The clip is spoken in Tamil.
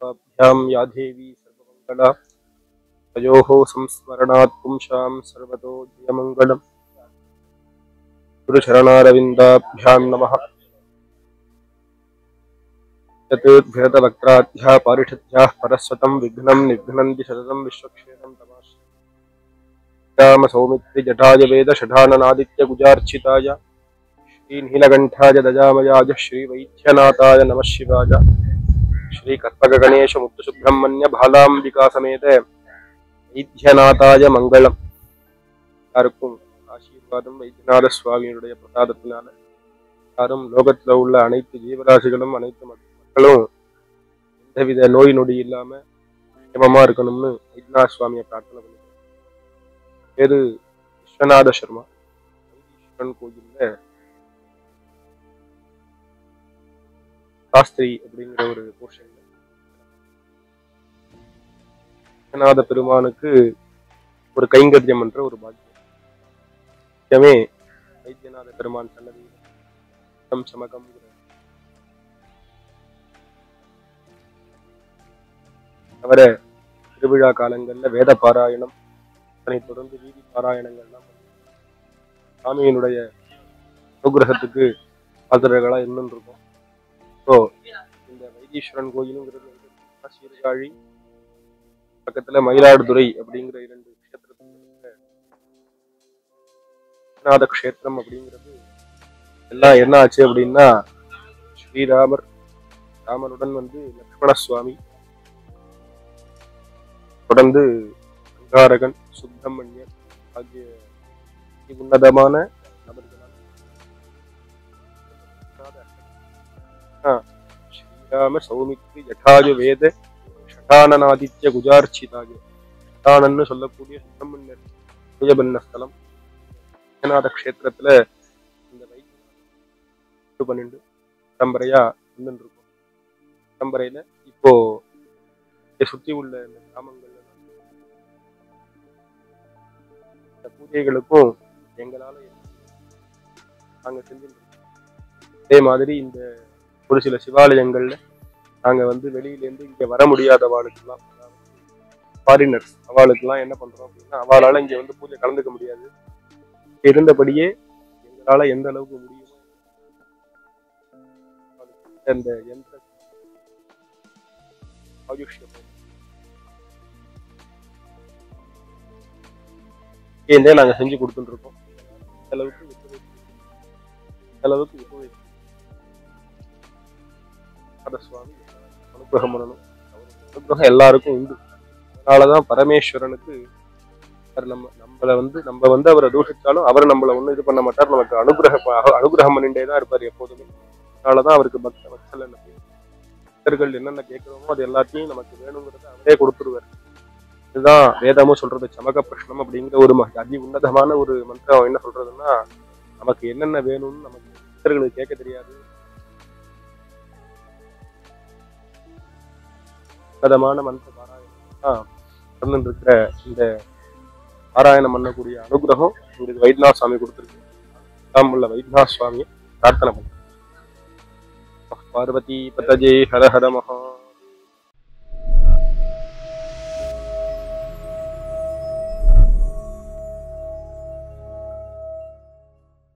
स्वाभ्यां या देवी सर्वमङ्गला तयोः संस्मरणात् पुंसां सर्वतो जयमङ्गलम् गुरुचरणारविन्दाभ्यां नमः चतुर्भृतवक्त्राध्याः पारिषद्याः परस्वतं विघ्नं निघ्नन्ति सततं विश्वक्षेत्रं तमाश्रयाम सौमित्रि जटाय वेद षडाननादित्य गुजार्चिताय श्रीनीलकण्ठाय दजामयाय श्रीवैद्यनाथाय नमः शिवाय श्रीकर्पगणेश मुक्तसुब्रह्मण्य बालाम्बिका समेत वैद्यनाथाय मंगलम யாருக்கும் ஆசீர்வாதம் வைத்தியநாத சுவாமியுடைய பிரசாதத்தினால யாரும் லோகத்துல உள்ள அனைத்து ஜீவராசிகளும் அனைத்து மக்களும் எந்தவித நோய் நொடி இல்லாம சேமமா இருக்கணும்னு வைத்தியநாத சுவாமியை பிரார்த்தனை பண்ணிக்கிறேன். பேரு விஸ்வநாத சர்மா. வைத்தீஸ்வரன் கோயில்ல சாஸ்திரி அப்படிங்கிற ஒரு போர்ஷன்ல விஸ்வநாத பெருமானுக்கு ஒரு கைங்கரியம் என்ற ஒரு பாக்கியமே வைத்தியநாத பெருமான் சன்னதி சமகம் அவரை திருவிழா காலங்கள்ல வேத பாராயணம் அதனை தொடர்ந்து வீதி பாராயணங்கள்லாம் சாமியினுடைய அனுகிரகத்துக்கு ஆதரவுகளா இருந்துட்டு இருக்கும். ஸோ இந்த வைத்தீஸ்வரன் கோயிலுங்கிறது சீர்காழி பக்கத்துல மயிலாடுதுறை அப்படிங்கிற 2 விஸ்வநாத கஷேத்திரம் அப்படிங்கிறது எல்லாம் என்ன ஆச்சு அப்படின்னா ராமனுடன் லக்ஷ்மண சுவாமி தொடர்ந்து அங்காரகன் சுப்பிரமணியர் ஆகிய உன்னதமான நபர்களால் ஸ்ரீராம சௌமித்ரி ஜட்டாய வேத ஷடானநாதித்ய குஜார்ச்சிதாய ஷடானன்னு சொல்லக்கூடிய சுப்பிரமணியர் பூஜை பண்ண ஸ்தலம் விஸ்வநாத கஷேத்திரத்துல இந்த 12 பரம்பரையா இருந்துருக்கும். பரம்பரையில இப்போ சுத்தி உள்ள இந்த கிராமங்கள்ல இந்த பூஜைகளுக்கும் எங்களால நாங்க செஞ்சுருக்கோம். அதே மாதிரி இந்த ஒரு சில சிவாலயங்கள்ல நாங்க வெளியிலேருந்து இங்க வர முடியாதவாளுக்கெல்லாம் ஃபாரினர்ஸ் அவளுக்கெல்லாம் என்ன பண்றோம் அப்படின்னா அவளால இங்க பூஜை கலந்துக்க முடியாது. இருந்தபடியே எங்களால எந்த அளவுக்கு முடியுமோ அந்த யந்திர நாங்க செஞ்சு கொடுத்துட்டு இருக்கோம். அளவுக்கு சுவாமி அனுகிரகம் பண்ணணும். அனுகிரகம் எல்லாருக்கும் உண்டு. அதனாலதான் பரமேஸ்வரனுக்கு நம்ம அவரை தூஷிச்சாலும் அவர் நம்மள ஒண்ணும் இது பண்ண மாட்டார். நமக்கு அனுகிரகம் பண்ணிட்டே தான் இருப்பார் எப்போதுமே. அதனாலதான் அவருக்கு பக்தர்கள் என்னென்ன கேட்கிறோமோ அது எல்லாத்தையும் நமக்கு வேணுங்கிறத அவரே கொடுத்துருவார். இதுதான் வேதமும் சொல்றது. சமக பிரஷ்னம் அப்படிங்கிற ஒரு அதி உன்னதமான ஒரு மந்திரம். என்ன சொல்றதுன்னா நமக்கு என்னென்ன வேணும்னு நமக்கு பக்தர்களுக்கு கேட்க தெரியாது. உன்னதமான மந்திர பாராயணம் இருக்கிற இந்த பாராயணம் பண்ணக்கூடிய அனுகிரகம் உங்களுக்கு வைத்தியநாத சுவாமி கொடுத்துருக்கு. உள்ள வைத்தியநாத சுவாமியை பிரார்த்தனை பண்ண. பார்வதி பதஜே ஹர ஹர மகா